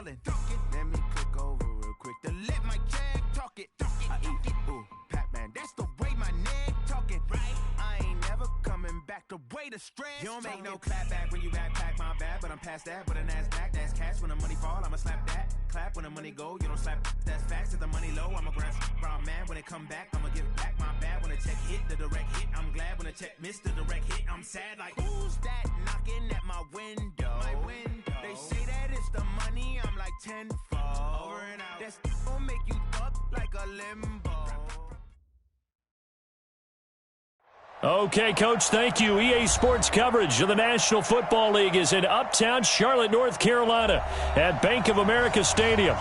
ballin'. Let me click over real quick to let my check talk it. I eat, ooh, Pac-Man, that's the way my neck talking. Right? I ain't never coming back the way the stress. You don't make no clap back when you backpack, my bad, but I'm past that. But a NASDAQ, that's cash. When the money fall, I'ma slap that. Clap when the money go, you don't slap. That's facts. If the money low, I'ma grab brown man. When it come back, I'ma give back my bad. When the check hit, the direct hit, I'm glad. When the check missed the direct hit, I'm sad. Like, who's that knocking at my window? They say that it's the money, I'm like tenfold. Over and out. That's gonna make you up like a limbo. Okay, Coach, thank you. EA Sports coverage of the National Football League is in Uptown Charlotte, North Carolina at Bank of America Stadium.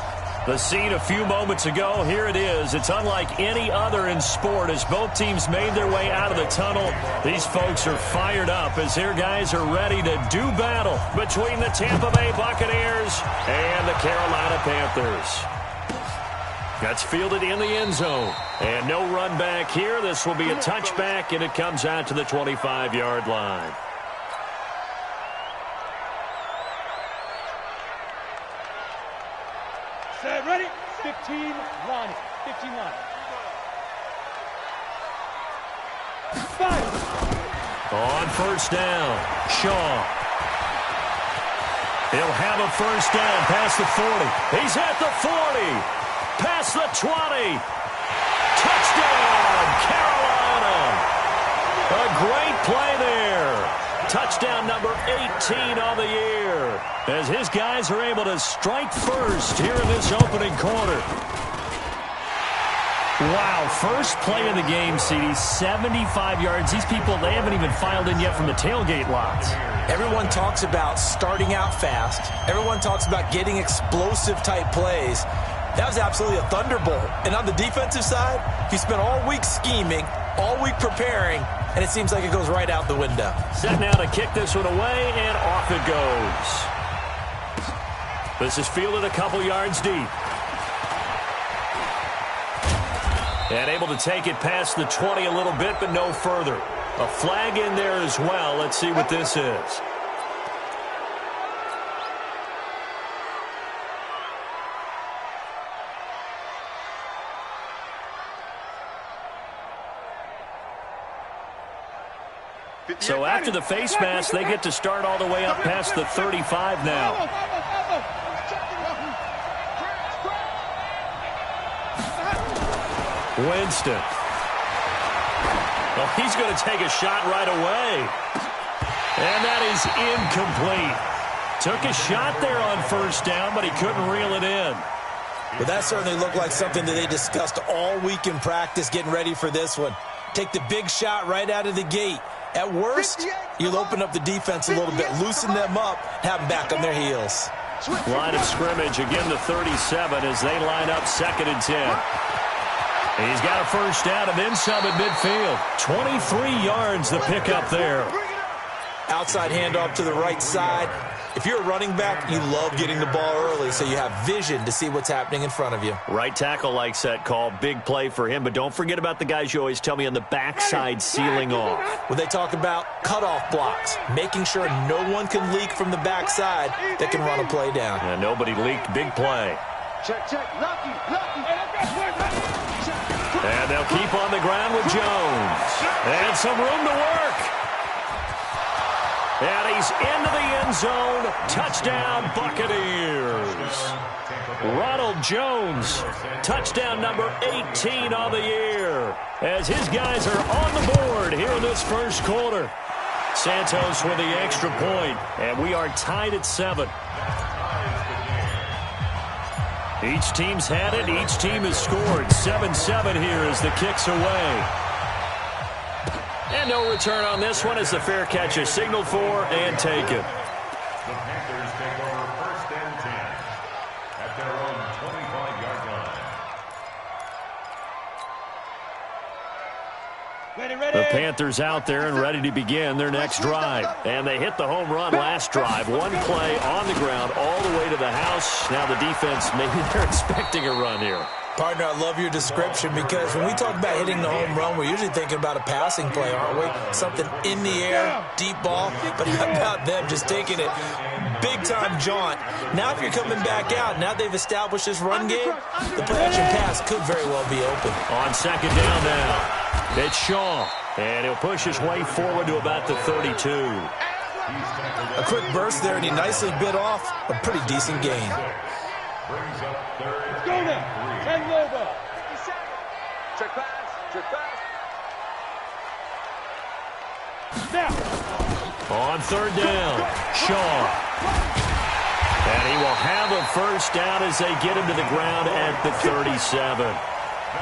The scene a few moments ago, here it is. It's unlike any other in sport as both teams made their way out of the tunnel. These folks are fired up as their guys are ready to do battle between the Tampa Bay Buccaneers and the Carolina Panthers. That's fielded in the end zone. And no run back here. This will be a touchback, and it comes out to the 25-yard line. Set, ready? 15 line. 15 line. Fire. On first down, Shaw. He'll have a first down past the 40. He's at the 40. Past the 20. Touchdown, Carolina. A great play there. Touchdown number 18 on the year as his guys are able to strike first here in this opening quarter. Wow, first play of the game, CD, 75 yards. These people, they haven't even filed in yet from the tailgate lots. Everyone talks about starting out fast. Everyone talks about getting explosive-type plays. That was absolutely a thunderbolt. And on the defensive side, he spent all week scheming, all week preparing, and it seems like it goes right out the window. Set now to kick this one away, and off it goes. This is fielded a couple yards deep. And able to take it past the 20 a little bit, but no further. A flag in there as well. Let's see what this is. So after the face mask, they get to start all the way up past the 35 now. Winston. Well, he's going to take a shot right away. And that is incomplete. Took a shot there on first down, but he couldn't reel it in. Well, that certainly looked like something that they discussed all week in practice getting ready for this one. Take the big shot right out of the gate. At worst, you'll open up the defense a little bit, loosen them up, have them back on their heels. Line of scrimmage, again the 37 as they line up 2nd and 10. He's got a first down and then some at midfield. 23 yards the pickup there. Outside handoff to the right side. If you're a running back, you love getting the ball early so you have vision to see what's happening in front of you. Right tackle likes that call. Big play for him, but don't forget about the guys you always tell me on the backside sealing off. When they talk about cutoff blocks, making sure no one can leak from the backside that can run a play down. And nobody leaked. Big play. Check. Lucky. And they'll keep on the ground with Jones. And some room to work. And he's into the end zone. Touchdown, Buccaneers. Ronald Jones, touchdown number 18 on the year, as his guys are on the board here in this first quarter. Santos with the extra point, and we are tied at 7. Each team's had it. Each team has scored. 7-7 here as the kick's away. And no return on this one as the fair catch is signaled for and taken. The Panthers take over 1st and 10 at their own 25-yard line. Ready. The Panthers out there and ready to begin their next drive. And they hit the home run last drive. One play on the ground all the way to the house. Now the defense, maybe they're expecting a run here. Partner, I love your description because when we talk about hitting the home run, we're usually thinking about a passing play, aren't we? Something in the air, deep ball. But how about them just taking it big-time jaunt? Now if you're coming back out, now they've established this run game, the play-action pass could very well be open. On second down now, it's Shaw. And he'll push his way forward to about the 32. A quick burst there, and he nicely bit off a pretty decent gain. Let's go now. 10 Lobo. Check pass. Check pass. Now. On third down, Shaw. And he will have a first down as they get him to the ground at the 37.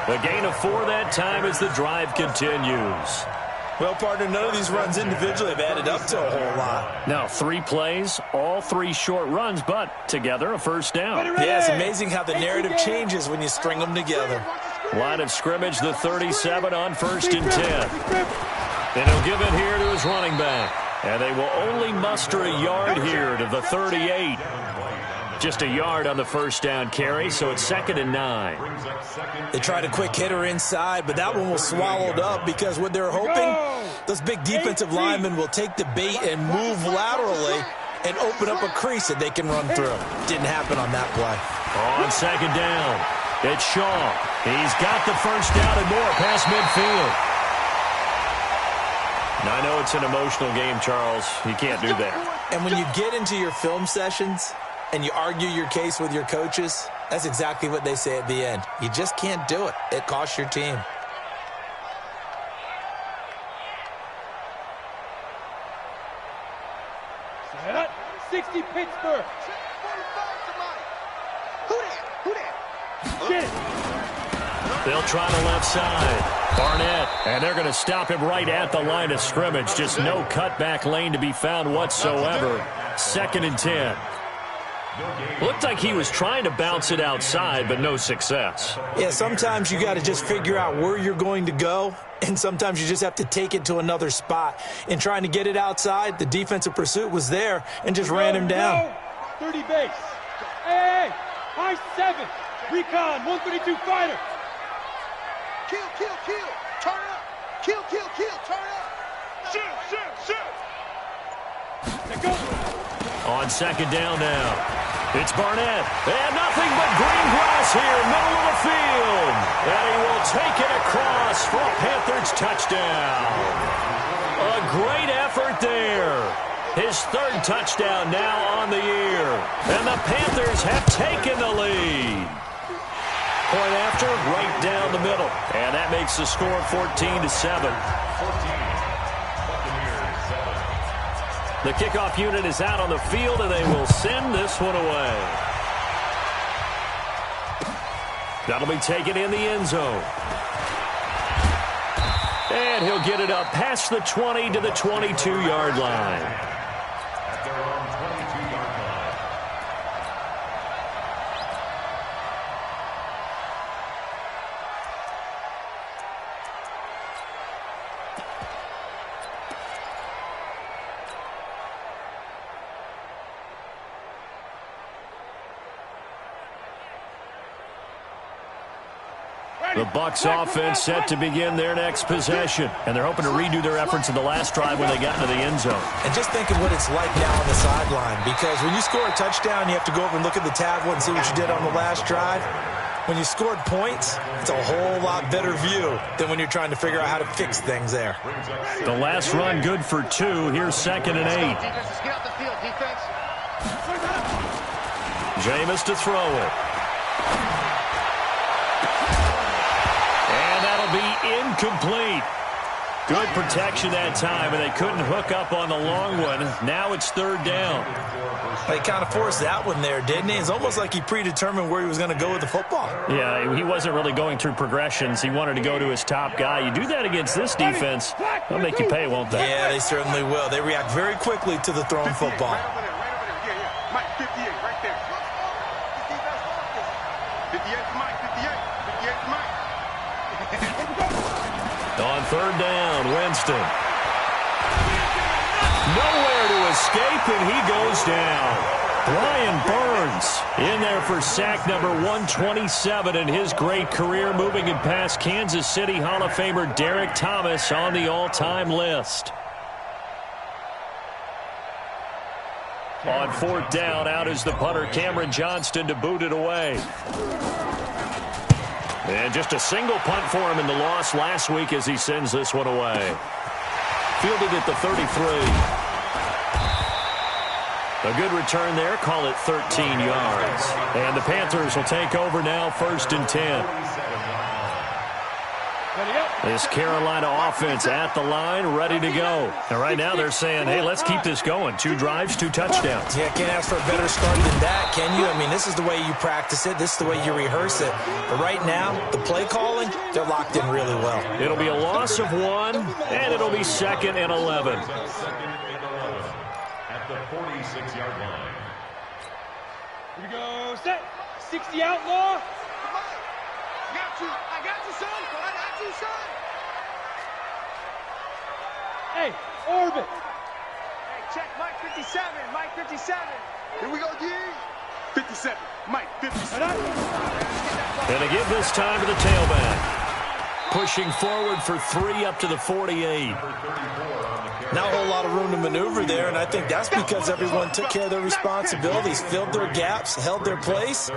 A gain of 4 that time as the drive continues. Well, partner, none of these runs individually have added up to a whole lot. Now, 3 plays, all 3 short runs, but together a first down. Yeah, it's amazing how the narrative changes when you string them together. Line of scrimmage, the 37 on first and 10. And he'll give it here to his running back. And they will only muster a yard here to the 38. Just a yard on the first down carry, so it's 2nd and 9. They tried a quick hitter inside, but that one was swallowed up because what they're hoping, those big defensive linemen will take the bait and move laterally and open up a crease that they can run through. Didn't happen on that play. On second down, it's Shaw. He's got the first down and more past midfield. Now, I know it's an emotional game, Charles. You can't do that. And when you get into your film sessions and you argue your case with your coaches, that's exactly what they say at the end. You just can't do it. It costs your team. Set up. 60 Pittsburgh. Who that? Get it. They'll try the left side. Barnett, and they're going to stop him right at the line of scrimmage. Just no cutback lane to be found whatsoever. 2nd and 10. Looked like he was trying to bounce it outside, but no success. Yeah, sometimes you got to just figure out where you're going to go, and sometimes you just have to take it to another spot. In trying to get it outside, the defensive pursuit was there and just ran him down. 30 base. Hey, high 7. Recon, 132 fighter. Kill. Turn up. Kill. Turn up. Shoot. Let go. On second down now, it's Barnett. And nothing but green grass here, middle of the field. And he will take it across for a Panthers touchdown. A great effort there. His 3rd touchdown now on the year. And the Panthers have taken the lead. Point after, right down the middle. And that makes the score 14-7. The kickoff unit is out on the field, and they will send this one away. That'll be taken in the end zone. And he'll get it up past the 20 to the 22-yard line. The Bucs offense set to begin their next possession. And they're hoping to redo their efforts in the last drive when they got into the end zone. And just think of what it's like now on the sideline. Because when you score a touchdown, you have to go over and look at the tablet and see what you did on the last drive. When you scored points, it's a whole lot better view than when you're trying to figure out how to fix things there. The last run good for 2. Here's 2nd and 8. Defense, get out the field, defense. Jameis to throw it. Be incomplete. Good protection that time, and they couldn't hook up on the long one. Now it's 3rd down. They kind of forced that one there, didn't he? It's almost like he predetermined where he was going to go with the football. Yeah, he wasn't really going through progressions. He wanted to go to his top guy. You do that against this defense, they'll make you pay, won't they? Yeah, they certainly will. They react very quickly to the thrown football. Mike, 58, right there. 58 to Mike, 58 to Mike. On 3rd down, Winston. Nowhere to escape, and he goes down. Brian Burns Jones in there for sack number 127 in his great career, moving him past Kansas City Hall of Famer Derek Thomas on the all-time list. On 4th down, out is the punter Cameron Johnston to boot it away. And just a single punt for him in the loss last week as he sends this one away. Fielded at the 33. A good return there. Call it 13 yards. And the Panthers will take over now, 1st and 10. This Carolina offense at the line, ready to go. And right now they're saying, hey, let's keep this going. 2 drives, 2 touchdowns. Yeah, can't ask for a better start than that, can you? I mean, this is the way you practice it. This is the way you rehearse it. But right now, the play calling, they're locked in really well. It'll be a loss of 1, and it'll be 2nd and 11. At the 46-yard line. Here we go, set. 60 outlaw. I got you, son. I got you, son. Hey, orbit. Hey, check Mike 57. Mike 57. Here we go, D. 57. Mike 57. And to give this time to the tailback. Pushing forward for 3 up to the 48. Not a whole lot of room to maneuver there, and I think that's because everyone took care of their responsibilities, filled their gaps, held their place.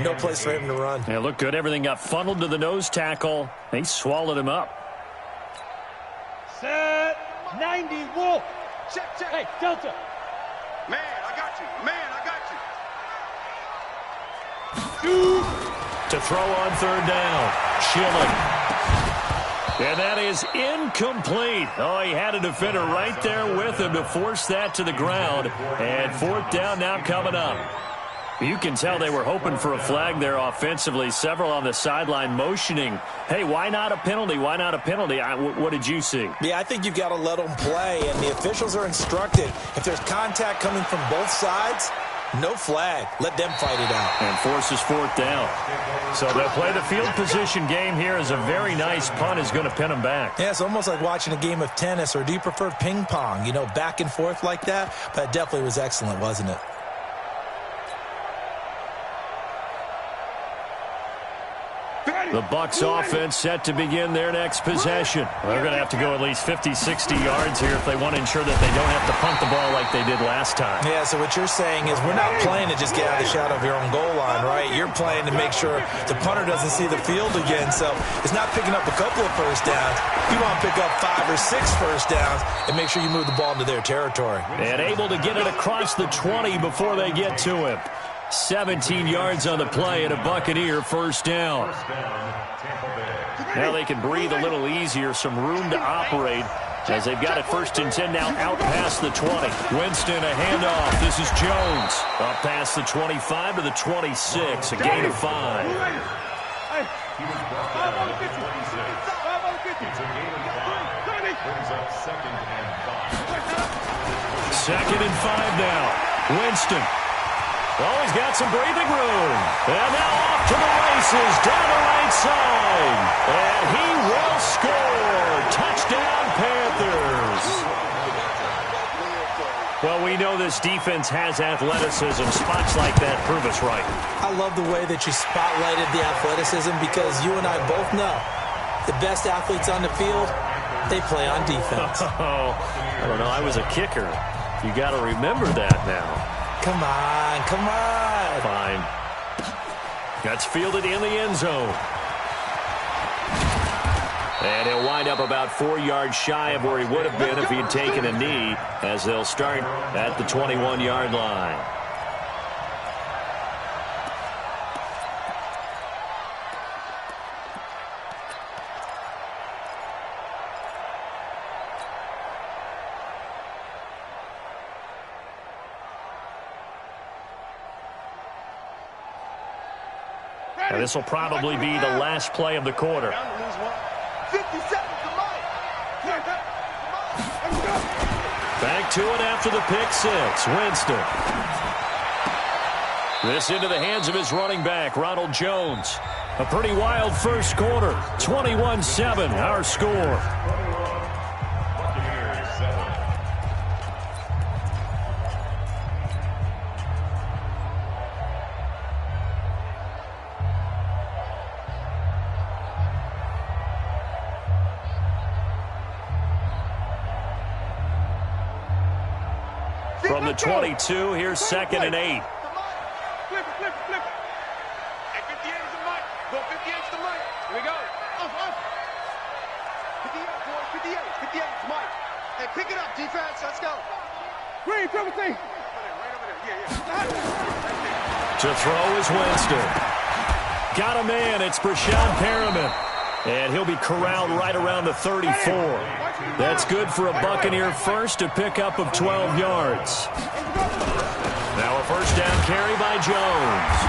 No place for him to run. Yeah, looked good. Everything got funneled to the nose tackle. They swallowed him up. Set. 90, Wolf. Check, check. Hey, Delta. Man, I got you. Man, I got you. To throw on 3rd down. Chilling. And that is incomplete. Oh, he had a defender right there with him to force that to the ground. And 4th down now coming up. You can tell they were hoping for a flag there offensively. Several on the sideline motioning, hey, why not a penalty? Why not a penalty? What did you see? Yeah, I think you've got to let them play, and the officials are instructed. If there's contact coming from both sides, no flag. Let them fight it out. And forces 4th down. So they'll play the field position game here as a very nice punt is going to pin them back. Yeah, it's almost like watching a game of tennis, or do you prefer ping pong? You know, back and forth like that? But it definitely was excellent, wasn't it? The Bucs offense set to begin their next possession. They're going to have to go at least 50, 60 yards here if they want to ensure that they don't have to punt the ball like they did last time. Yeah, so what you're saying is we're not playing to just get out of the shadow of your own goal line, right? You're playing to make sure the punter doesn't see the field again. So it's not picking up a couple of first downs. You want to pick up 5 or 6 first downs and make sure you move the ball into their territory. And able to get it across the 20 before they get to him. 17 yards on the play and a Buccaneer 1st down. Now they can breathe a little easier, some room to operate as they've got it 1st and 10 now out past the 20. Winston, a handoff. This is Jones. Up past the 25 to the 26, a gain of 5. Hey, 5 on the 50. 5 on the 50. It's a gain of 5. Brings up 2nd and 5. 2nd and 5 now. Winston. Oh, he's got some breathing room. And now off to the races down the right side. And he will score. Touchdown, Panthers. Well, we know this defense has athleticism. Spots like that prove us right. I love the way that you spotlighted the athleticism because you and I both know the best athletes on the field, they play on defense. Oh, I don't know. I was a kicker. You got to remember that now. Come on, come on. Fine. That's fielded in the end zone. And he'll wind up about 4 yards shy of where he would have been if he had taken a knee, as they'll start at the 21-yard line. And this will probably be the last play of the quarter. 50 seconds to Mike. Back to it after the pick 6. Winston. This into the hands of his running back, Ronald Jones. A pretty wild first quarter. 21-7, our score. From the 22, here's 2nd and 8. Flip it, flip it, flip it. Hey, 58 is the mic. Go 58 is the mic. Here we go. Us. 58, boy. 58. 58 is the mic. Hey, pick it up, defense. Let's go. Green, triple T. Right over there. Yeah. To throw is Winston. Got a man. It's Brashad Perriman. And he'll be corralled right around the 34. That's good for a Buccaneer first, a pickup of 12 yards. Now a first down carry by Jones.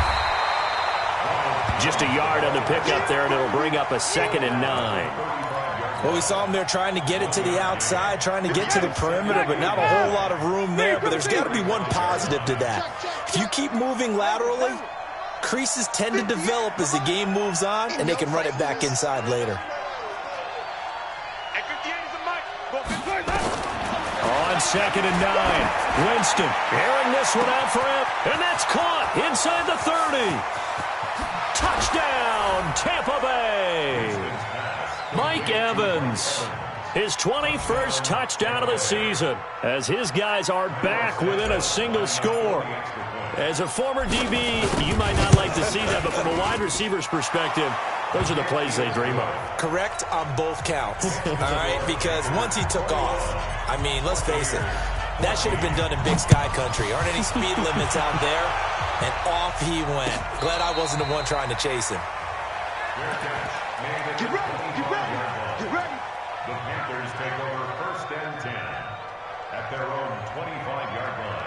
Just a yard on the pickup there, and it'll bring up a 2nd and 9. Well, we saw him there trying to get it to the outside, trying to get to the perimeter, but not a whole lot of room there. But there's got to be one positive to that. If you keep moving laterally, creases tend to develop as the game moves on, and they can run it back inside later. On 2nd and 9, Winston airing this one out for him, and that's caught inside the 30. Touchdown, Tampa Bay. Mike Evans, his 21st touchdown of the season, as his guys are back within a single score. As a former DB, you might not like to see that, but from a wide receiver's perspective, those are the plays they dream of. Correct on both counts, all right? Because once he took off, I mean, let's face it, that should have been done in Big Sky country. Aren't any speed limits out there? And off he went. Glad I wasn't the one trying to chase him. Get ready, get ready, get ready. The Panthers take over 1st and 10 at their own 25-yard line.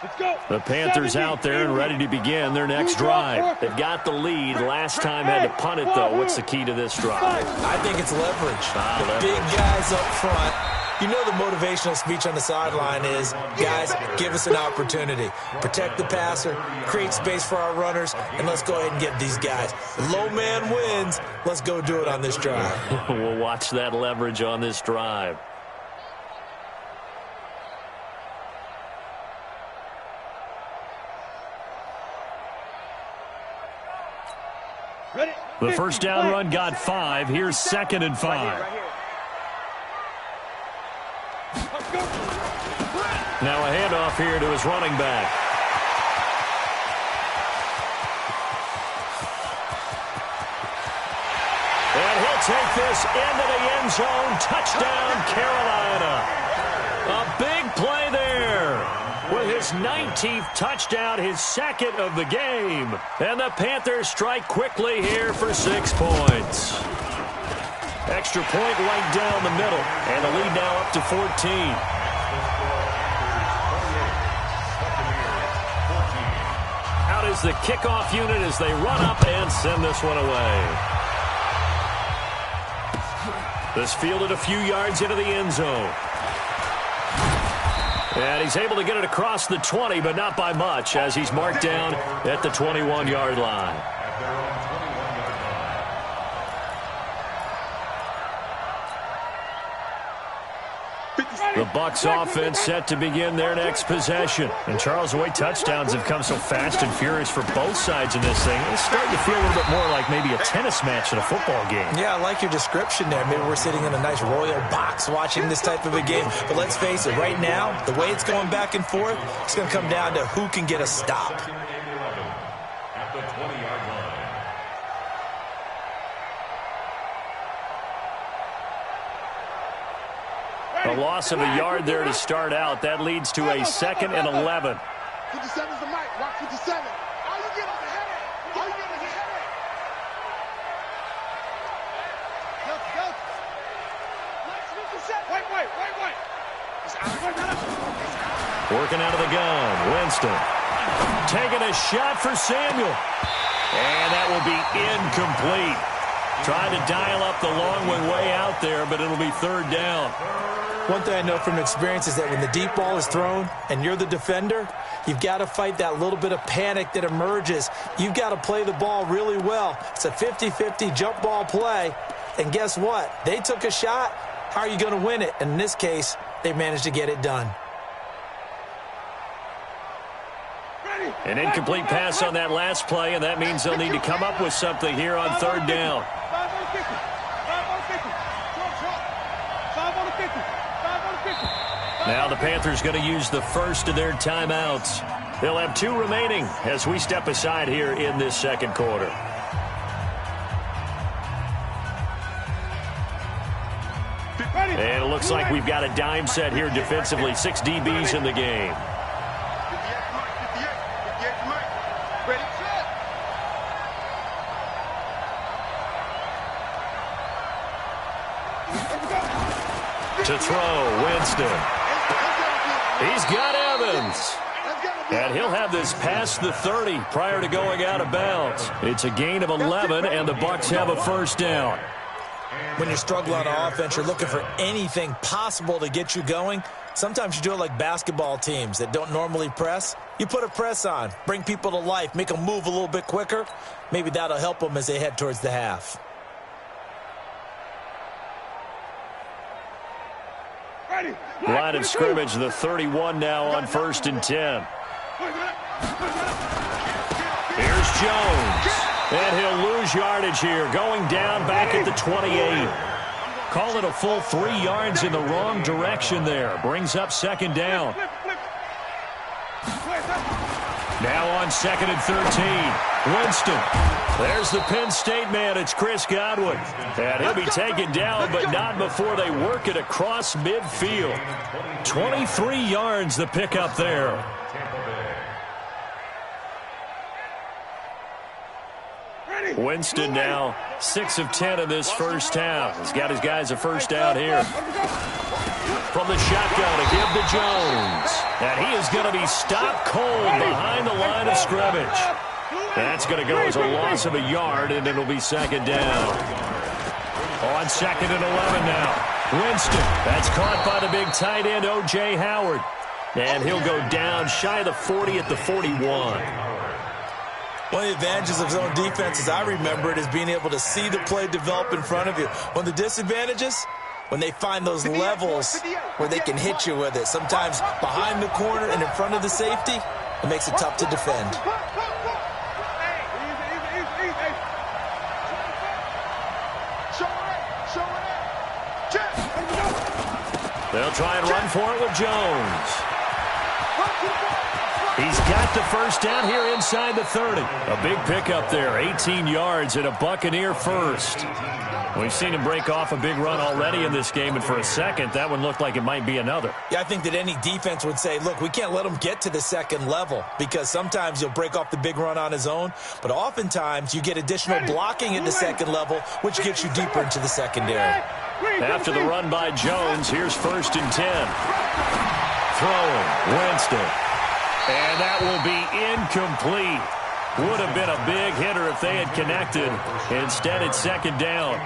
Let's go. The Panthers out there and ready to begin their next drive. They've got the lead. Last time had to punt it, though. What's the key to this drive? I think it's leverage. The big guys up front. You know the motivational speech on the sideline is, guys, give us an opportunity. Protect the passer, create space for our runners, and let's go ahead and get these guys. Low man wins. Let's go do it on this drive. We'll watch that leverage on this drive. Ready? The first down run got 5. Here's 2nd and 5. Right here. Now a handoff here to his running back. And he'll take this into the end zone. Touchdown, Carolina. A big play there. With his 19th touchdown, his 2nd of the game. And the Panthers strike quickly here for 6 points. Extra point right down the middle. And the lead now up to 14. Out is the kickoff unit as they run up and send this one away. This fielded a few yards into the end zone. And he's able to get it across the 20, but not by much, as he's marked down at the 21-yard line. The Bucs offense set to begin their next possession. And Charles, the way touchdowns have come so fast and furious for both sides in this thing, it's starting to feel a little bit more like maybe a tennis match in a football game. Yeah, I like your description there. Maybe we're sitting in a nice royal box watching this type of a game. But let's face it, right now, the way it's going back and forth, it's going to come down to who can get a stop. At the 20-yard line. A loss of a yard there to start out. That leads to a 2nd and 11. 57's the mic. Rock 57. All you get on the head. All you get on the head. Go. Wait. Working out of the gun. Winston. Taking a shot for Samuel. And that will be incomplete. Trying to dial up the long one way out there, but it'll be 3rd down. One thing I know from experience is that when the deep ball is thrown and you're the defender, you've got to fight that little bit of panic that emerges. You've got to play the ball really well. It's a 50-50 jump ball play. And guess what? They took a shot. How are you going to win it? And in this case, they managed to get it done. An incomplete pass on that last play, and that means they'll need to come up with something here on 3rd down. 5 on the 50. 5 on the 50. 5 on the 50. 5 on the 50. 5 Now the Panthers going to use the first of their timeouts. They'll have 2 remaining as we step aside here in this second quarter. And it looks like we've got a dime set here defensively. 6 DBs in the game. To throw, Winston. He's got Evans. And he'll have this past the 30 prior to going out of bounds. It's a gain of 11, and the Bucs have a first down. When you're struggling on offense, you're looking for anything possible to get you going. Sometimes you do it like basketball teams that don't normally press. You put a press on, bring people to life, make them move a little bit quicker. Maybe that'll help them as they head towards the half. Line of scrimmage, the 31 now on 1st and 10. Here's Jones. And he'll lose yardage here, going down back at the 28. Call it a full 3 yards in the wrong direction there. Brings up second down. Now on 2nd and 13. Winston. There's the Penn State man. It's Chris Godwin. And he'll be taken down, but not before they work it across midfield. 23 yards the pickup there. Winston now 6 of 10 in this first half. He's got his guys a first down here. From the shotgun to give to Jones. And he is going to be stopped cold behind the line of scrimmage. That's going to go as a loss of a yard, and it'll be second down. On 2nd and 11 now. Winston. That's caught by the big tight end, O.J. Howard. And he'll go down shy of the 40 at the 41. One of the advantages of zone defense, as I remember it, is being able to see the play develop in front of you. One of the disadvantages, when they find those levels where they can hit you with it. Sometimes behind the corner and in front of the safety, it makes it tough to defend. They'll try and run for it with Jones. He's got the first down here inside the 30. A big pickup there, 18 yards and a Buccaneer first. We've seen him break off a big run already in this game, and for a second, that one looked like it might be another. Yeah, I think that any defense would say, look, we can't let him get to the second level, because sometimes he'll break off the big run on his own, but oftentimes you get additional blocking at the second level, which gets you deeper into the secondary. After the run by Jones, here's 1st and 10. Throwing, Winston. And that will be incomplete. Would have been a big hitter if they had connected. Instead, it's second down.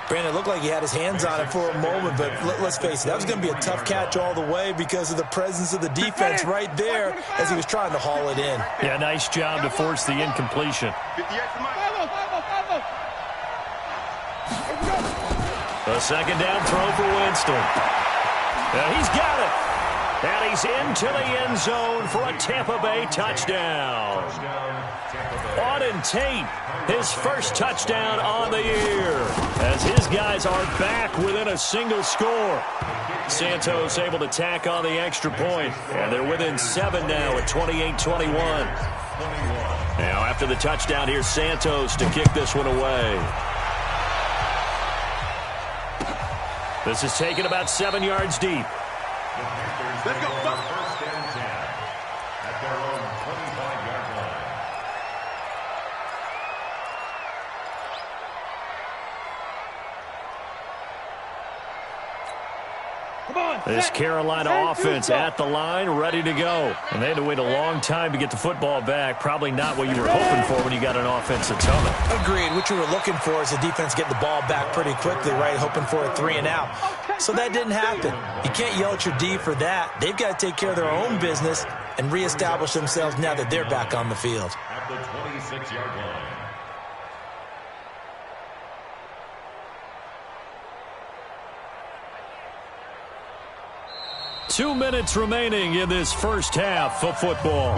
Brandon, it looked like he had his hands on it for a moment, but let's face it, that was going to be a tough catch all the way because of the presence of the defense right there as he was trying to haul it in. Yeah, nice job to force the incompletion. A second down throw for Winston. He's got it. And he's into the end zone for a Tampa Bay touchdown. Auden Tate, his first touchdown on the year, as his guys are back within a single score. Santos able to tack on the extra point, and they're within 7 now at 28-21. Now after the touchdown, here's Santos to kick this one away. This is taken about 7 yards deep. Let's go. First and 10 at their own 25-yard line. This Carolina offense at the line, ready to go. And they had to wait a long time to get the football back. Probably not what you were hoping for when you got an offense that's humming. Agreed. What you were looking for is the defense getting the ball back pretty quickly, right? Hoping for a 3 and out. So that didn't happen. You can't yell at your D for that. They've got to take care of their own business and reestablish themselves now that they're back on the field. At the 26-yard line. 2 minutes remaining in this first half of football.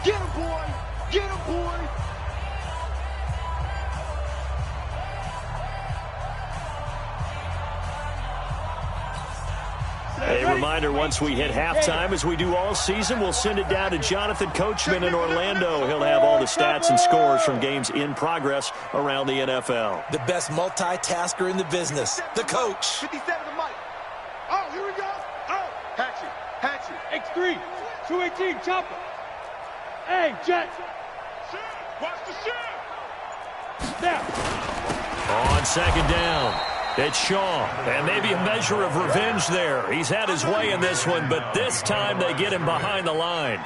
Get him, boy! Get him, boy! A reminder, once we hit halftime, as we do all season, we'll send it down to Jonathan Coachman in Orlando. He'll have all the stats and scores from games in progress around the NFL. The best multitasker in the business, the coach. 57 to Mike. Oh, here we go. Oh, Hatchet. X3, 218, chopper. Hey, Jet. Watch the shit. Now. On second down, it's Shaw. And maybe a measure of revenge there. He's had his way in this one, but this time they get him behind the line.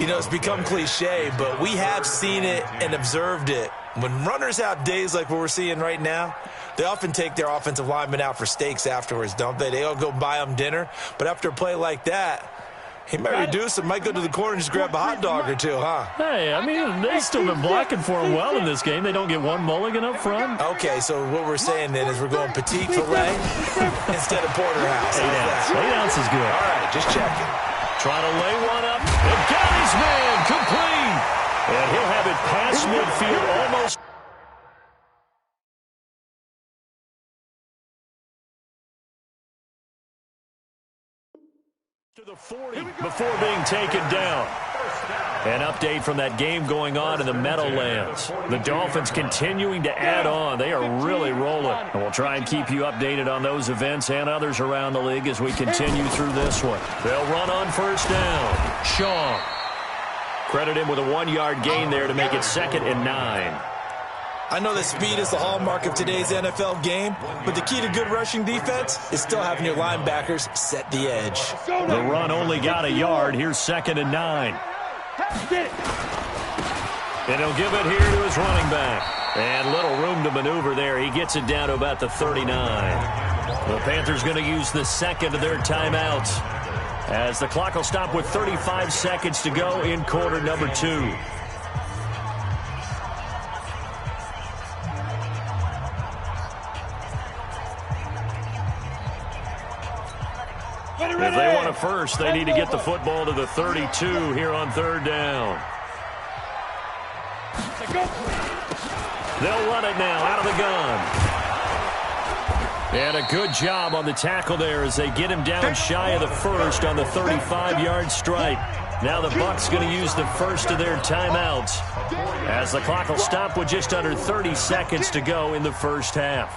You know, it's become cliche, but we have seen it and observed it. When runners have days like what we're seeing right now, they often take their offensive linemen out for steaks afterwards, don't they? They all go buy them dinner. But after a play like that, he might reduce it, might go to the corner and just grab a hot dog or two, huh? Hey, I mean, they've still been blocking for him well in this game. They don't get one mulligan up front. Okay, so what we're saying then is we're going petite filet instead of porterhouse. 8 ounce. 8 ounce is good. All right, just checking. Trying to lay one up. And got his man complete. And he'll have it past midfield almost. To the 40 before being taken down. An update from that game going on in the Meadowlands. The Dolphins continuing to add on. They are really rolling. And we'll try and keep you updated on those events and others around the league as we continue through this one. They'll run on first down. Shaw. Credit him with a 1-yard gain there to make it 2nd and 9. I know that speed is the hallmark of today's NFL game, but the key to good rushing defense is still having your linebackers set the edge. The run only got a yard. Here's 2nd and 9. And he'll give it here to his running back. And little room to maneuver there. He gets it down to about the 39. The Panthers going to use the second of their timeouts, as the clock will stop with 35 seconds to go in quarter number 2. If they want a first, they need to get the football to the 32 here on 3rd down. They'll run it now out of the gun. And a good job on the tackle there as they get him down shy of the first on the 35-yard stripe. Now the Bucs going to use the first of their timeouts, as the clock will stop with just under 30 seconds to go in the first half.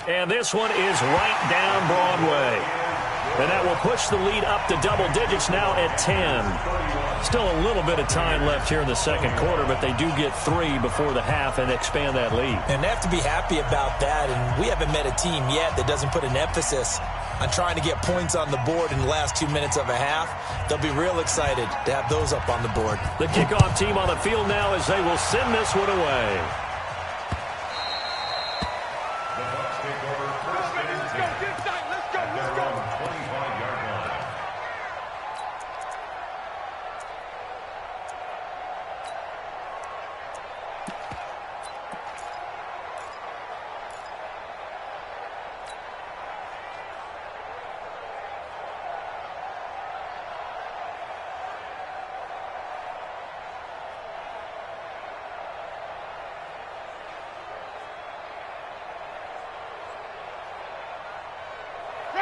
And this one is right down Broadway. And that will push the lead up to double digits now at 10. Still a little bit of time left here in the second quarter, but they do get 3 before the half and expand that lead. And they have to be happy about that. And we haven't met a team yet that doesn't put an emphasis on trying to get points on the board in the last 2 minutes of a half. They'll be real excited to have those up on the board. The kickoff team on the field now as they will send this one away.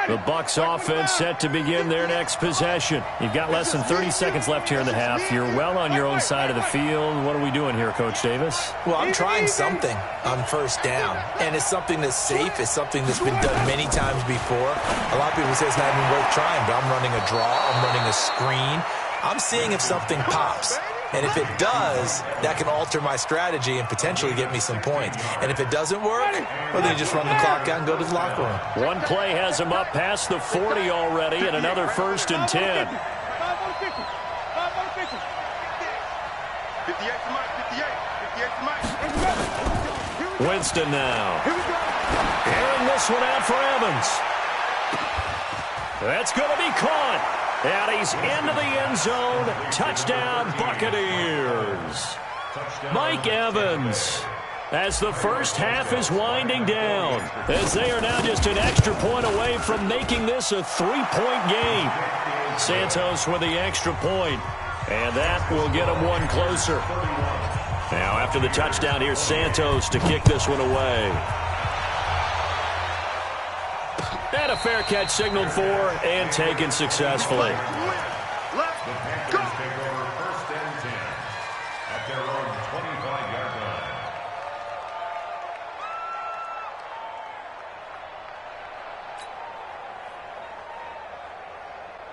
The Bucs offense set to begin their next possession. You've got less than 30 seconds left here in the half. You're well on your own side of the field. What are we doing here, Coach Davis? Well, I'm trying something on first down, and it's something that's safe. It's something that's been done many times before. A lot of people say it's not even worth trying, but I'm running a draw. I'm running a screen. I'm seeing if something pops. And if it does, that can alter my strategy and potentially get me some points. And if it doesn't work, well, then you just run the clock out and go to the locker room. One play has him up past the 40 already, and another 1st and 10. 58 to Mike, 58 to Mike. Winston now. Airing this one out for Evans. That's going to be caught. And he's into the end zone. Touchdown, Buccaneers. Mike Evans, as the first half is winding down, as they are now just an extra point away from making this a 3-point game. Santos with the extra point, and that will get them one closer. Now, after the touchdown, here's Santos to kick this one away. And a fair catch signaled for and taken successfully. The Panthers take over 1st and 10 at their own 25-yard line.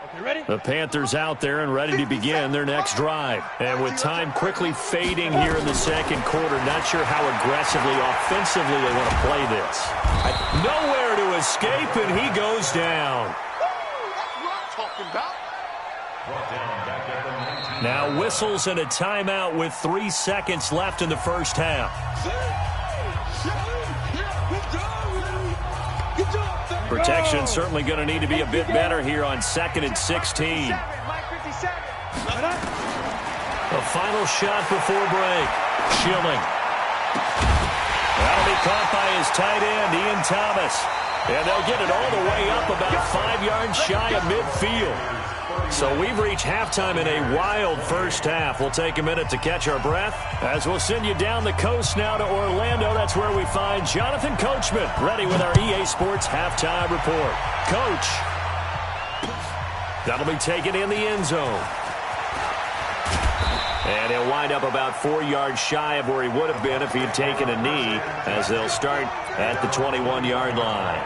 Okay, ready? The Panthers out there and ready to begin their next drive. And with time quickly fading here in the second quarter, not sure how aggressively, offensively they want to play this. Nowhere to escape, and he goes down. That's what I'm talking about. Brought down back at the 19. Now whistles and a timeout with 3 seconds left in the first half. Protection certainly going to need to be a bit better here on 2nd and 16. A final shot before break. Schilling. That'll be caught by his tight end, Ian Thomas. And they'll get it all the way up about 5 yards shy of midfield. So we've reached halftime in a wild first half. We'll take a minute to catch our breath as we'll send you down the coast now to Orlando. That's where we find Jonathan Coachman ready with our EA Sports halftime report. Coach, that'll be taken in the end zone. And he'll wind up about 4 yards shy of where he would have been if he had taken a knee, as they'll start at the 21-yard line.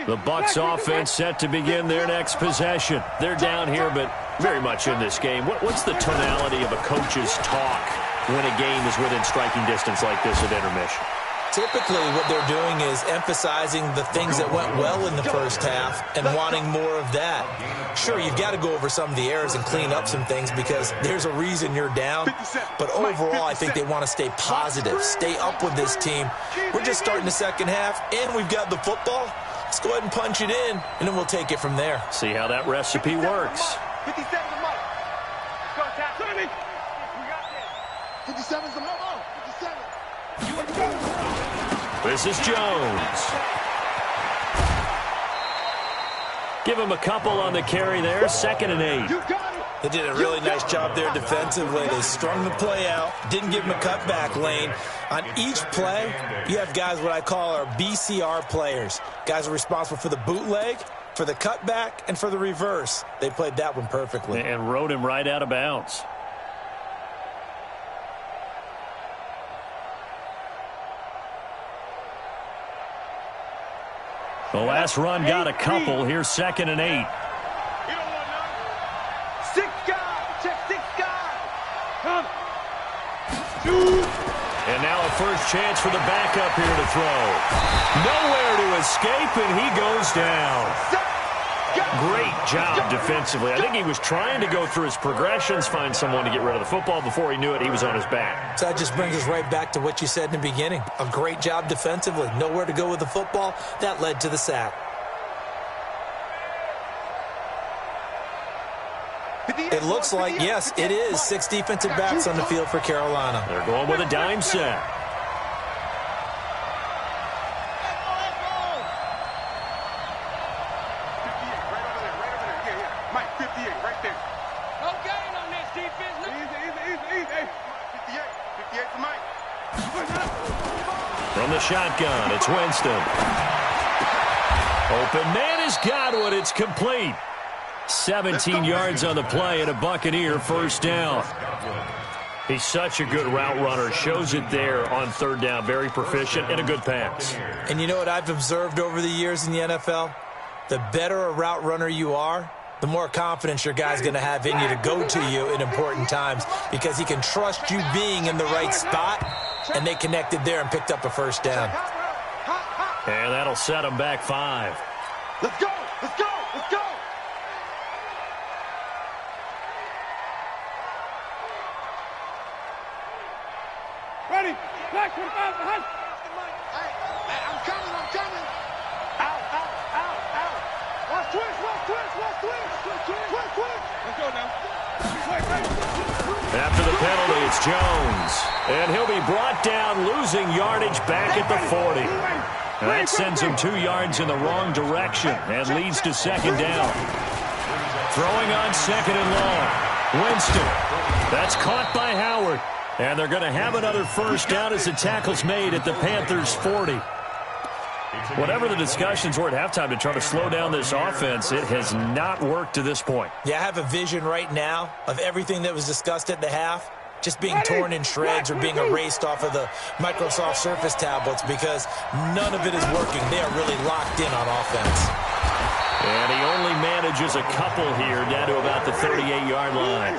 The Bucs offense set to begin their next possession. They're down here, but very much in this game. What's the tonality of a coach's talk when a game is within striking distance like this at intermission? Typically, what they're doing is emphasizing the things that went well in the first half and wanting more of that. Sure, you've got to go over some of the errors and clean up some things because there's a reason you're down. But overall, I think they want to stay positive, stay up with this team. We're just starting the second half, and we've got the football. Let's go ahead and punch it in, and then we'll take it from there. See how that recipe works. 57's the mic. Go, Tap. 70. We got this. 57's the mic. 57. This is Jones. Give him a couple on the carry there. 2nd and 8. You got it. They did a really nice job there defensively. They strung the play out, didn't give him a cutback lane. On each play, you have guys what I call our BCR players. Guys are responsible for the bootleg, for the cutback, and for the reverse. They played that one perfectly. And rode him right out of bounds. The last run got a couple. Here's 2nd and 8. And now a first chance for the backup here to throw. Nowhere to escape, and he goes down. Great job defensively. I think he was trying to go through his progressions, find someone to get rid of the football. Before he knew it, he was on his back. So that just brings us right back to what you said in the beginning. A great job defensively. Nowhere to go with the football. That led to the sack. It looks like, yes, it is 6 defensive backs on the field for Carolina. They're going with a dime set. Mike, 58, right there. No gain on this defense. Easy. 58 for Mike. From the shotgun, it's Winston. Open man has got one. It's complete. 17 yards on the play and a Buccaneer first down. He's such a good route runner. Shows it there on 3rd down. Very proficient and a good pass. And you know what I've observed over the years in the NFL? The better a route runner you are, the more confidence your guy's going to have in you to go to you in important times because he can trust you being in the right spot, and they connected there and picked up a first down. And that'll set him back 5. Let's go. Ready? Back 25 behind. I'm coming. Out. Watch twist. Let's go now. After the penalty, it's Jones. And he'll be brought down, losing yardage back at the 40. That sends him 2 yards in the wrong direction and leads to second down. Throwing on second and long. Winston. That's caught by Howard. And they're going to have another first down as the tackle's made at the Panthers' 40. Whatever the discussions were at halftime to try to slow down this offense, it has not worked to this point. Yeah, I have a vision right now of everything that was discussed at the half just being torn in shreds or being erased off of the Microsoft Surface tablets because none of it is working. They are really locked in on offense. And he only manages a couple here down to about the 38-yard line.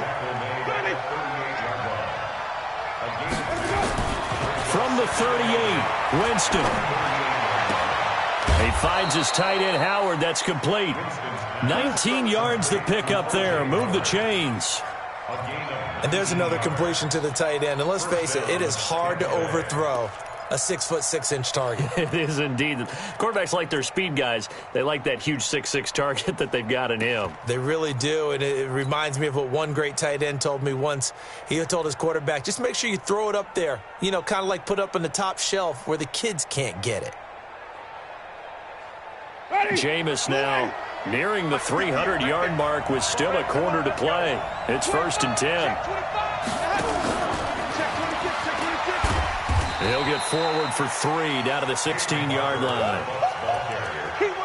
From the 38, Winston. He finds his tight end, Howard. That's complete. 19 yards to pick up there. Move the chains. And there's another completion to the tight end. And let's face it, it is hard to overthrow a 6'6" target. It is indeed. Quarterbacks like their speed guys. They like that huge 6'6" target that they've got in him. They really do, and it reminds me of what one great tight end told me once. He told his quarterback, just make sure you throw it up there. You know, kind of like put up on the top shelf where the kids can't get it. Jameis now nearing the 300-yard mark with still a quarter to play. It's 1st and 10. He'll get forward for 3 down to the 16-yard line.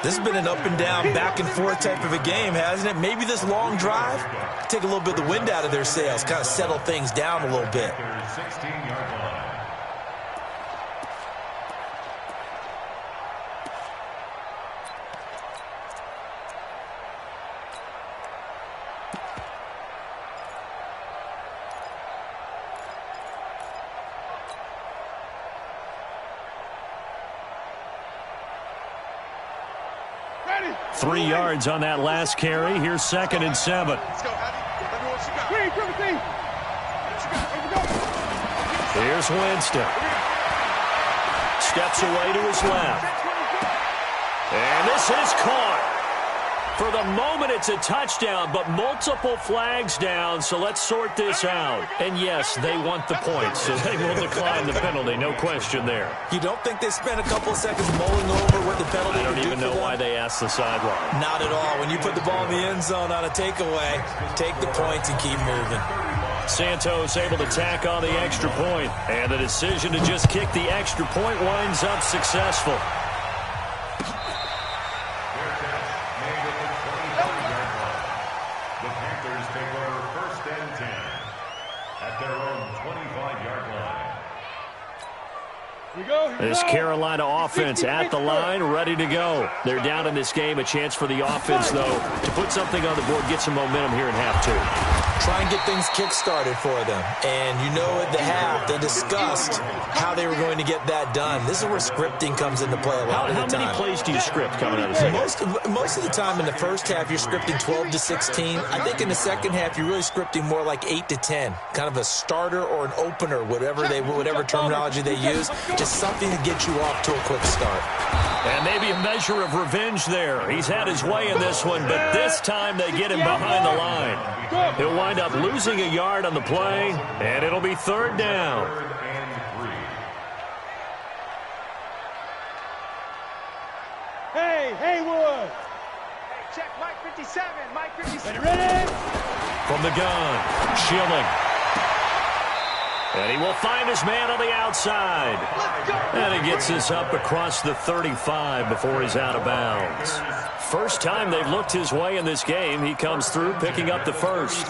This has been an up-and-down, back-and-forth type of a game, hasn't it? Maybe this long drive, take a little bit of the wind out of their sails, kind of settle things down a little bit. 16-yard line. Ready. 3 yards on that last carry. Here's 2nd and 7. Let's go, Abby. Let me know what you got. Green, triple team. Here's Winston. Steps away to his left. And this is caught. For the moment, it's a touchdown, but multiple flags down, so let's sort this out. And yes, they want the points, so they will decline the penalty, no question there. You don't think they spent a couple of seconds mulling over what the penalty I don't would do even for know them? why they asked the sideline. Not at all. When you put the ball in the end zone on a takeaway, take the points and keep moving. Santos able to tack on the extra point, and the decision to just kick the extra point winds up successful. The Panthers take over 1st and 10 at their own 25-yard line. Here we go. This Carolina offense at the line, ready to go. They're down in this game. A chance for the offense, though, to put something on the board, get some momentum here in half 2. Try and get things kick-started for them. And you know at the half, they discussed how they were going to get that done. This is where scripting comes into play a lot of the time. How many plays do you script coming out of the second? Most of the time in the first half, you're scripting 12 to 16. I think in the second half, you're really scripting more like 8 to 10. Kind of a starter or an opener, whatever terminology they use. Just something to get you off to a quick start. And maybe a measure of revenge there. He's had his way in this one, but this time they get him behind the line. He'll wind up losing a yard on the play, and it'll be 3rd down. 3rd and 3. Hey, Haywood. Hey, check Mike 57. Mike 57. Ready? From the gun, Schilling. And he will find his man on the outside. And he gets this up across the 35 before he's out of bounds. First time they've looked his way in this game. He comes through picking up the first.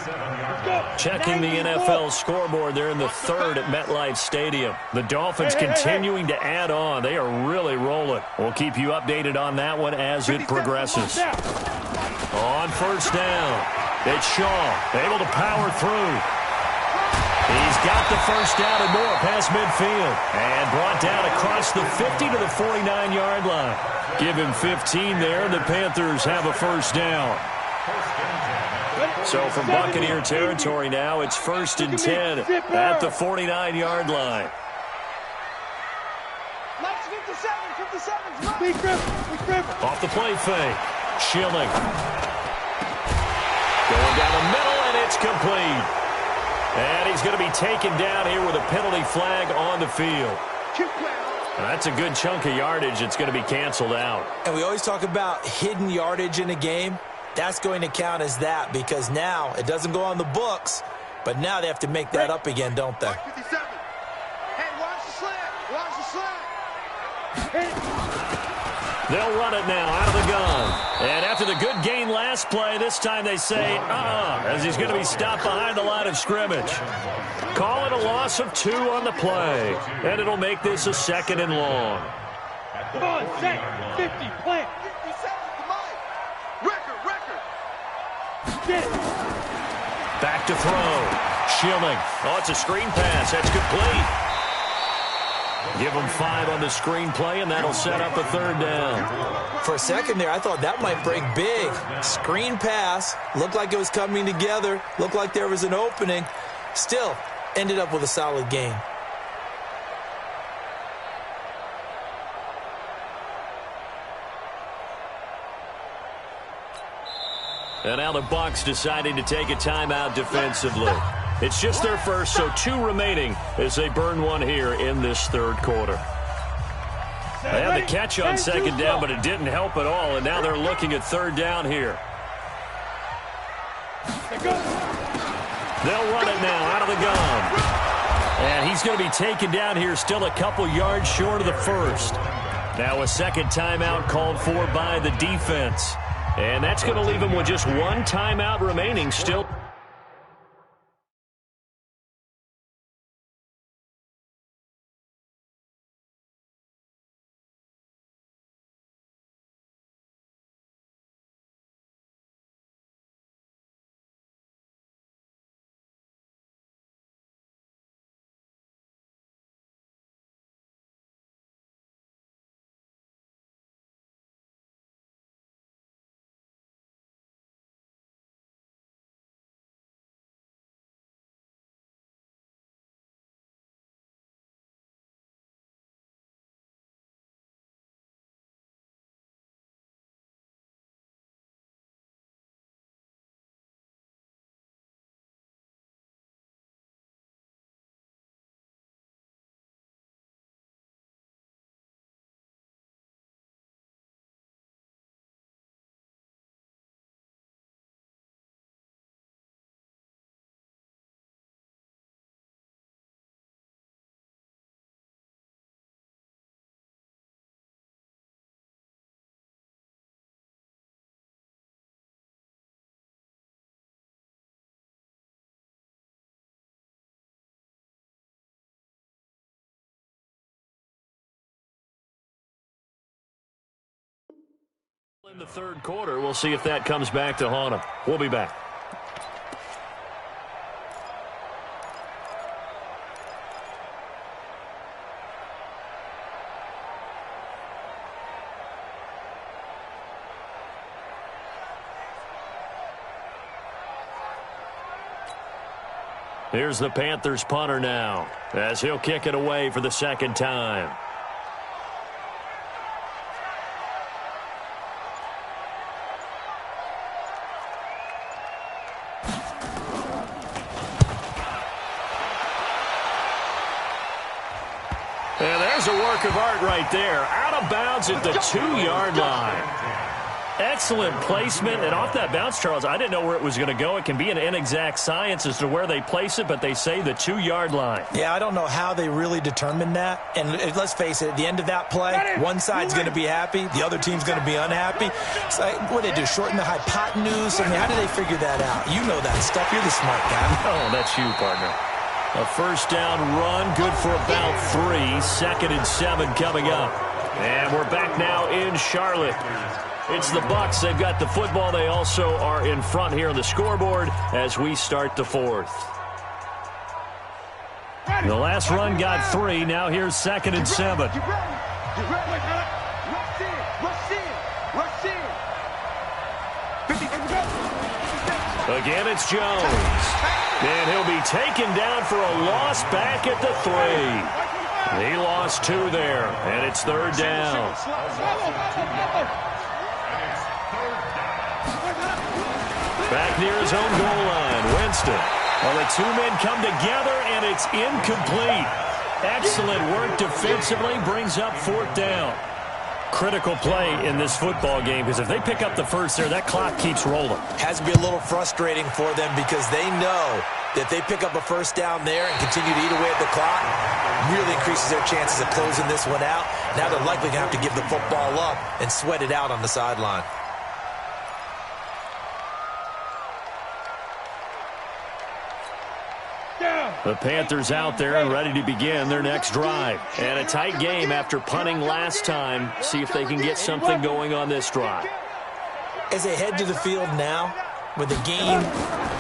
Checking the NFL scoreboard, they're in the 3rd at MetLife Stadium. The Dolphins continuing to add on. They are really rolling. We'll keep you updated on that one as it progresses. On 1st down, it's Shaw able to power through. He's got the first down and more past midfield. And brought down across the 50 to the 49-yard line. Give him 15 there. The Panthers have a first down. So from Buccaneer territory now, it's 1st and 10 at the 49-yard line. Mike's 57. Off the play fake. Schilling. Going down the middle, and it's complete. And he's going to be taken down here with a penalty flag on the field. That's a good chunk of yardage. It's going to be canceled out. And we always talk about hidden yardage in a game. That's going to count as that because now it doesn't go on the books, but now they have to make that up again, don't they? 57. Hey, watch the slant. Watch the slant. They'll run it now out of the gun. And after the good gain last play, this time they say, as he's going to be stopped behind the line of scrimmage. Call it a loss of 2 on the play. And it'll make this a 2nd and long. Come on, set. 50, plant. 57, come on. Record. Get it. Back to throw. Schilling. Oh, it's a screen pass. That's complete. Give them 5 on the screen play, and that'll set up a 3rd down. For a second there, I thought that might break big. Screen pass. Looked like it was coming together. Looked like there was an opening. Still, ended up with a solid gain. And now the Bucs deciding to take a timeout defensively. It's just their first, so 2 remaining as they burn 1 here in this 3rd quarter. They had the catch on 2nd down, but it didn't help at all, and now they're looking at 3rd down here. They'll run it now out of the gun. And he's going to be taken down here, still a couple yards short of the 1st. Now a 2nd timeout called for by the defense. And that's going to leave him with just 1 timeout remaining still. In the 3rd quarter, we'll see if that comes back to haunt him. We'll be back. Here's the Panthers punter now, as he'll kick it away for the 2nd time. And there's a work of art right there. Out of bounds at the 2-yard line. Excellent placement. And off that bounce, Charles, I didn't know where it was going to go. It can be an inexact science as to where they place it, but they say the 2-yard line. Yeah, I don't know how they really determined that. And let's face it, at the end of that play, one side's going to be happy, the other team's going to be unhappy. So what did they do, shorten the hypotenuse? I mean, how did they figure that out? You know that stuff. You're the smart guy. Oh, that's you, partner. A 1st down run, good for about 3. 2nd and 7 coming up. And we're back now in Charlotte. It's the Bucs. They've got the football. They also are in front here on the scoreboard as we start the 4th. The last run got 3. Now here's 2nd and 7. Rush in. 50. Again, it's Jones. And he'll be taken down for a loss back at the 3. He lost 2 there, and it's 3rd down. Back near his own goal line, Winston. Well, the 2 men come together, and it's incomplete. Excellent work defensively, brings up 4th down. Critical play in this football game, because if they pick up the first there, that clock keeps rolling. Has to be a little frustrating for them because they know that they pick up a first down there and continue to eat away at the clock, really increases their chances of closing this one out. Now they're likely going to have to give the football up and sweat it out on the sideline. The Panthers out there and ready to begin their next drive. And a tight game after punting last time. See if they can get something going on this drive. As they head to the field now, with the game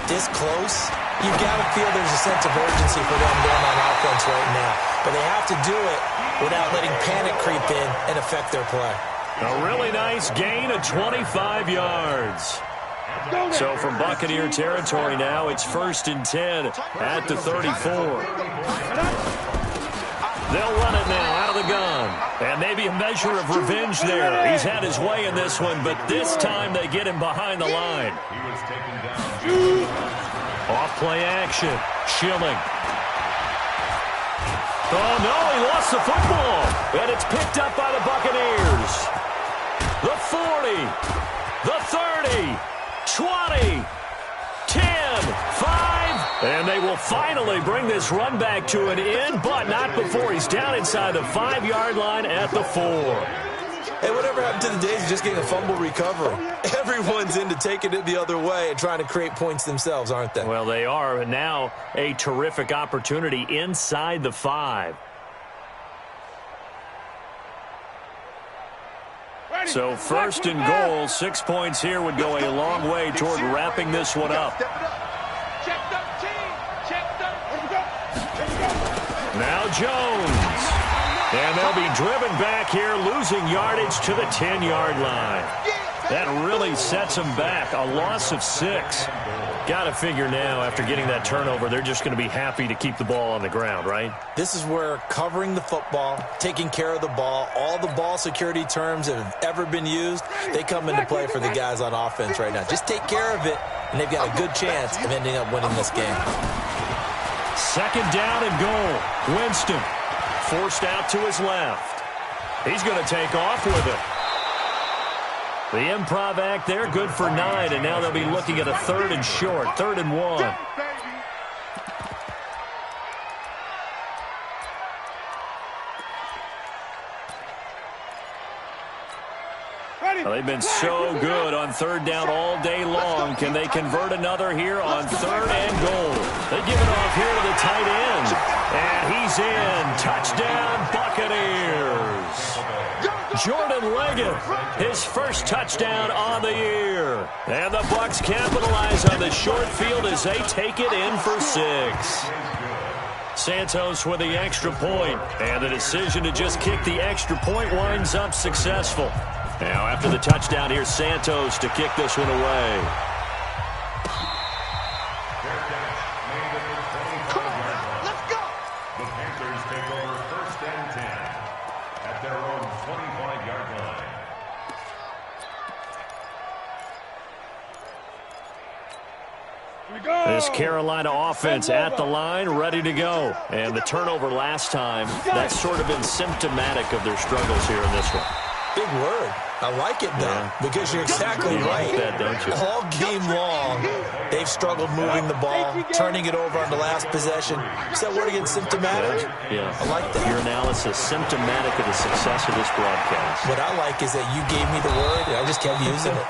this close, you've got to feel there's a sense of urgency for them going on offense right now. But they have to do it without letting panic creep in and affect their play. A really nice gain of 25 yards. So from Buccaneer territory now, it's 1st and 10 at the 34. They'll run it now out of the gun. And maybe a measure of revenge there. He's had his way in this one, but this time they get him behind the line. Off play action. Schilling. Oh, no, he lost the football. And it's picked up by the Buccaneers. The 40. The 30. 20, 10, 5, and they will finally bring this run back to an end, but not before he's down inside the 5-yard line at the 4. Hey, whatever happened to the days of just getting a fumble recovery? Everyone's into taking it the other way and trying to create points themselves, aren't they? Well, they are, and now a terrific opportunity inside the 5. So 1st and goal, 6 points here would go a long way toward wrapping this one up. Now Jones. And they'll be driven back here, losing yardage to the 10-yard line. That really sets them back. A loss of 6. Got to figure now, after getting that turnover, they're just going to be happy to keep the ball on the ground, right? This is where covering the football, taking care of the ball, all the ball security terms that have ever been used, they come into play for the guys on offense right now. Just take care of it, and they've got a good chance of ending up winning this game. 2nd down and goal. Winston forced out to his left. He's going to take off with it. The improv act there, good for 9, and now they'll be looking at a 3rd and short, 3rd and 1. Well, they've been so good on 3rd down all day long. Can they convert another here on 3rd and goal? They give it off here to the tight end. And he's in. Touchdown, Buccaneers. Jordan Leggett, his first touchdown on the year. And the Bucs capitalize on the short field as they take it in for 6. Santos with the extra point. And the decision to just kick the extra point winds up successful. Now, after the touchdown, here's Santos to kick this one away. Come on, let's go. The Panthers take over 1st and 10 at their own 25-yard line. This Carolina offense at the line, ready to go. And the turnover last time, that's sort of been symptomatic of their struggles here in this one. Big word. I like it, though, because you're exactly right. Like that, don't you? All game long, they've struggled moving the ball, turning it over on the last possession. Is that word again, symptomatic? Yeah. I like that. Your analysis, symptomatic of the success of this broadcast. What I like is that you gave me the word, and I just kept using it.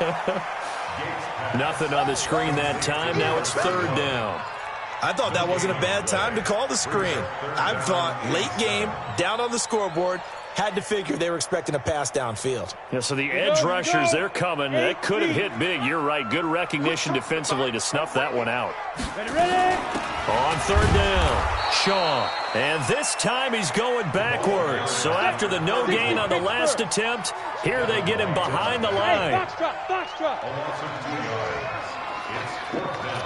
Nothing on the screen that time. Now it's 3rd down. I thought that wasn't a bad time to call the screen. I thought late game, down on the scoreboard, had to figure they were expecting a pass downfield. Yeah, so the edge rushers, they're coming. That could have hit big. You're right. Good recognition defensively to snuff that one out. Ready? On 3rd down, Shaw. And this time he's going backwards. So after the no gain on the last attempt, here they get him behind the line. Box drop, box drop. A loss of 2 yards. It's 4th down.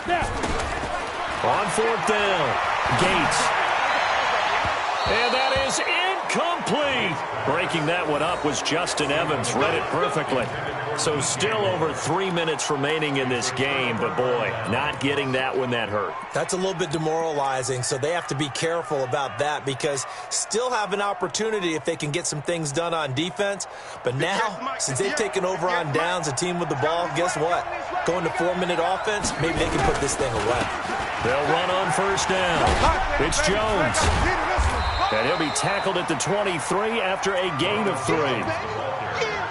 Now. On 4th down, Gates. And that is complete. Breaking that one up was Justin Evans. Read it perfectly. So still over 3 minutes remaining in this game, but boy, not getting that one that hurt. That's a little bit demoralizing, so they have to be careful about that because still have an opportunity if they can get some things done on defense. But now, since they've taken over on downs, a team with the ball, guess what? Going to 4-minute offense, maybe they can put this thing away. They'll run on first down. It's Jones. And he'll be tackled at the 23 after a gain of 3.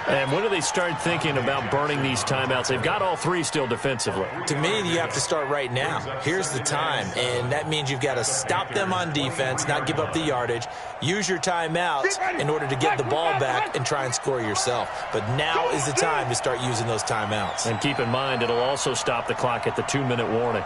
And when do they start thinking about burning these timeouts? They've got all 3 still defensively. To me, you have to start right now. Here's the time, and that means you've got to stop them on defense, not give up the yardage, use your timeouts in order to get the ball back and try and score yourself. But now is the time to start using those timeouts. And keep in mind, it'll also stop the clock at the 2-minute warning.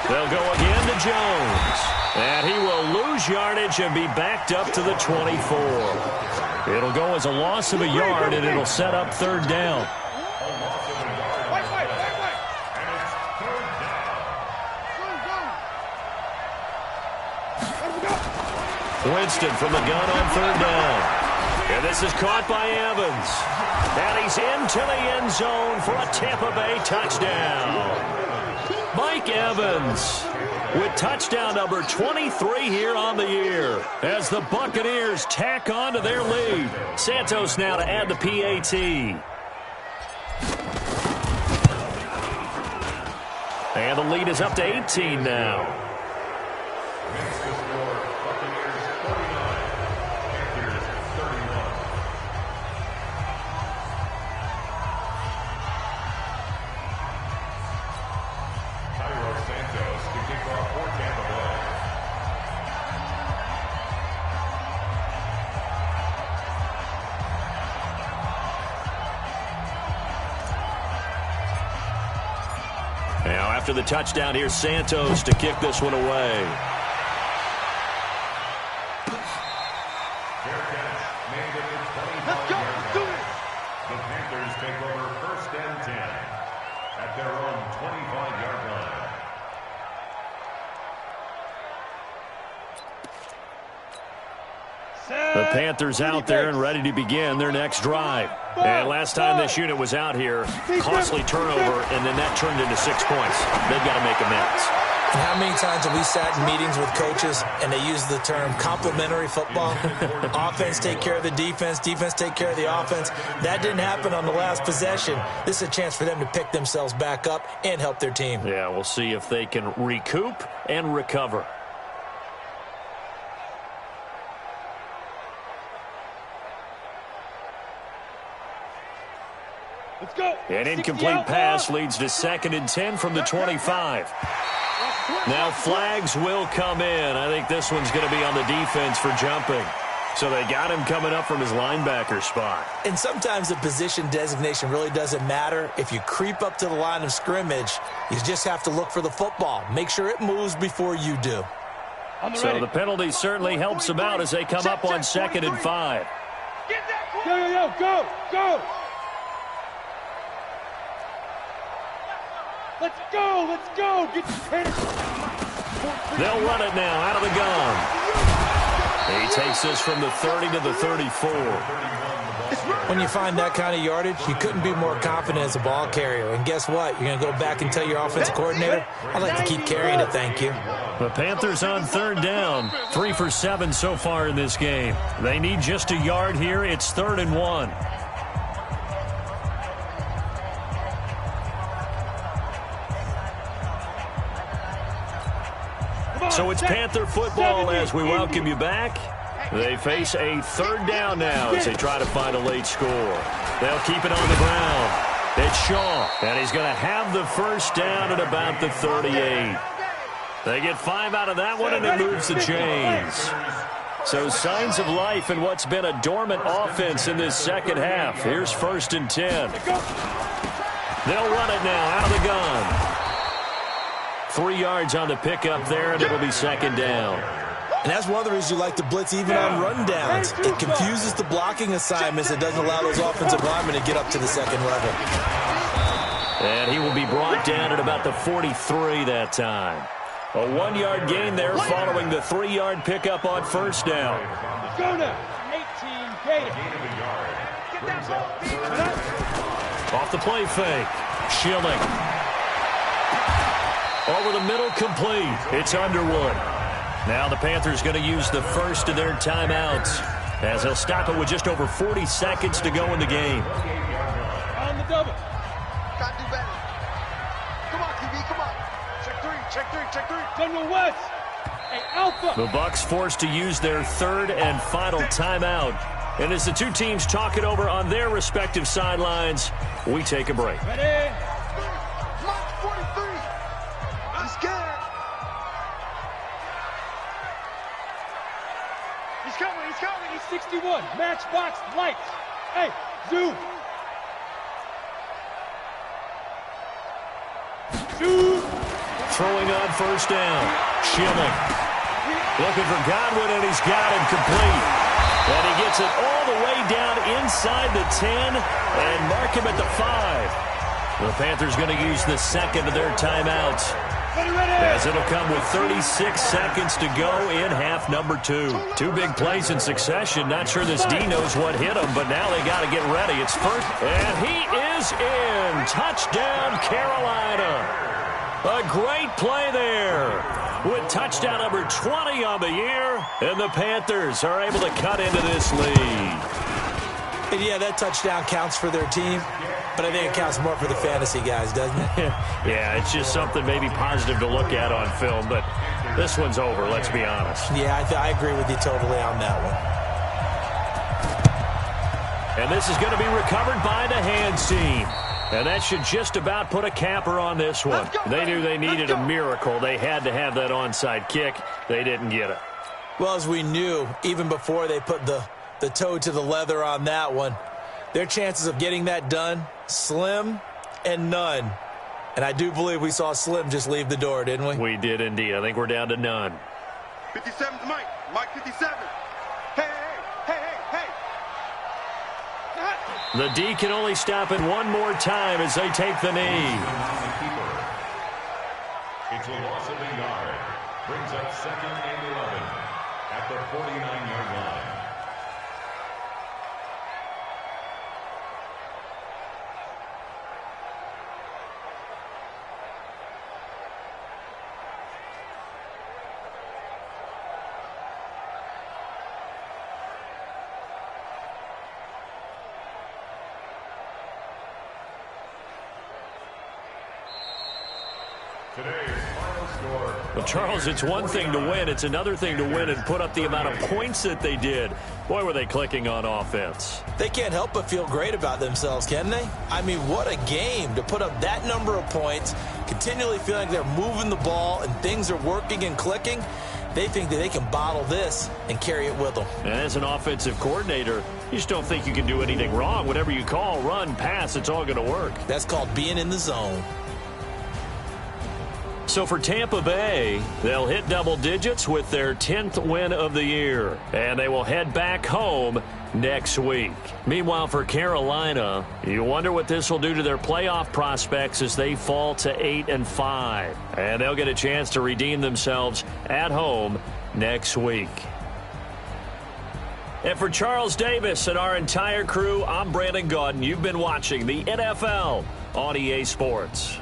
They'll go again to Jones. And he will lose yardage and be backed up to the 24. It'll go as a loss of a yard, and it'll set up 3rd down. Winston from the gun on 3rd down. And this is caught by Evans. And he's into the end zone for a Tampa Bay touchdown. Mike Evans with touchdown number 23 here on the year as the Buccaneers tack on to their lead. Santos now to add the PAT. And the lead is up to 18 now. Now, after the touchdown, here's Santos to kick this one away. Fair catch made at the 25-yard line. The Panthers take over 1st and 10 at their own 25-yard line. The Panthers out there and ready to begin their next drive. And last time this unit was out here, costly turnover, and then that turned into 6 points. They've got to make amends. And how many times have we sat in meetings with coaches and they use the term complementary football? Offense take care of the defense, defense take care of the offense. That didn't happen on the last possession. This is a chance for them to pick themselves back up and help their team. Yeah, we'll see if they can recoup and recover. Let's go. An incomplete pass leads to 2nd and 10 from the 25. Now flags will come in. I think this one's going to be on the defense for jumping. So they got him coming up from his linebacker spot. And sometimes the position designation really doesn't matter. If you creep up to the line of scrimmage, you just have to look for the football. Make sure it moves before you do. So the penalty certainly helps them out as they come up on 2nd and 5. Go. Let's go. Get They'll run it now out of the gun. He takes this from the 30 to the 34. When you find that kind of yardage, you couldn't be more confident as a ball carrier. And guess what? You're going to go back and tell your offensive coordinator, I'd like to keep carrying it, thank you. The Panthers on 3rd down. 3 for 7 so far in this game. They need just a yard here. It's 3rd and 1. So it's Panther football as we welcome you back. They face a 3rd down now as they try to find a late score. They'll keep it on the ground. It's Shaw, and he's going to have the 1st down at about the 38. They get 5 out of that one, and it moves the chains. So signs of life in what's been a dormant offense in this 2nd half. Here's 1st and 10. They'll run it now out of the gun. 3 yards on the pickup there, and it'll be 2nd down. And that's one of the reasons you like to blitz even on rundowns. It confuses the blocking assignments. It doesn't allow those offensive linemen to get up to the second level. And he will be brought down at about the 43 that time. A 1-yard gain there following the 3-yard pickup on first down. Go now. 18 Gator. Off the play fake. Schilling. Over the middle, complete. It's Underwood. Now the Panthers going to use the first of their timeouts as they'll stop it with just over 40 seconds to go in the game. On the double. Got to do better. Come on, QB, come on. Check three. General West. Hey, Alpha. The Bucs forced to use their third and final timeout. And as the two teams talk it over on their respective sidelines, we take a break. Ready? Mark 43. I'm scared. He's coming. He's 61. Matchbox lights. Hey, zoom. Zoom. Throwing on first down. Schilling. Looking for Godwin, and he's got him complete. And he gets it all the way down inside the 10 and mark him at the 5. The Panthers going to use the second of their timeouts, as it'll come with 36 seconds to go in half number 2. Two big plays in succession. Not sure this D knows what hit him, but now they got to get ready. It's first, and he is in. Touchdown, Carolina. A great play there with touchdown number 20 on the year, and the Panthers are able to cut into this lead. And yeah, that touchdown counts for their team, but I think it counts more for the fantasy guys, doesn't it? Yeah, it's just something maybe positive to look at on film, but this one's over, let's be honest. Yeah, I agree with you totally on that one. And this is going to be recovered by the hands team. And that should just about put a capper on this one. They knew they needed a miracle. They had to have that onside kick. They didn't get it. Well, as we knew, even before they put the toe to the leather on that one, their chances of getting that done, slim and none. And I do believe we saw Slim just leave the door, didn't we? We did indeed. I think we're down to none. 57's Mike. Mike 57. Hey. The D can only stop it one more time as they take the knee. It's a loss of a yard. Brings up 2nd and 11 at the 49-yard line. But, Charles, it's one thing to win. It's another thing to win and put up the amount of points that they did. Boy, were they clicking on offense. They can't help but feel great about themselves, can they? I mean, what a game to put up that number of points, continually feeling like they're moving the ball and things are working and clicking. They think that they can bottle this and carry it with them. And as an offensive coordinator, you just don't think you can do anything wrong. Whatever you call, run, pass, it's all going to work. That's called being in the zone. So for Tampa Bay, they'll hit double digits with their 10th win of the year, and they will head back home next week. Meanwhile, for Carolina, you wonder what this will do to their playoff prospects as they fall to 8-5, and they'll get a chance to redeem themselves at home next week. And for Charles Davis and our entire crew, I'm Brandon Gaudin. You've been watching the NFL on EA Sports.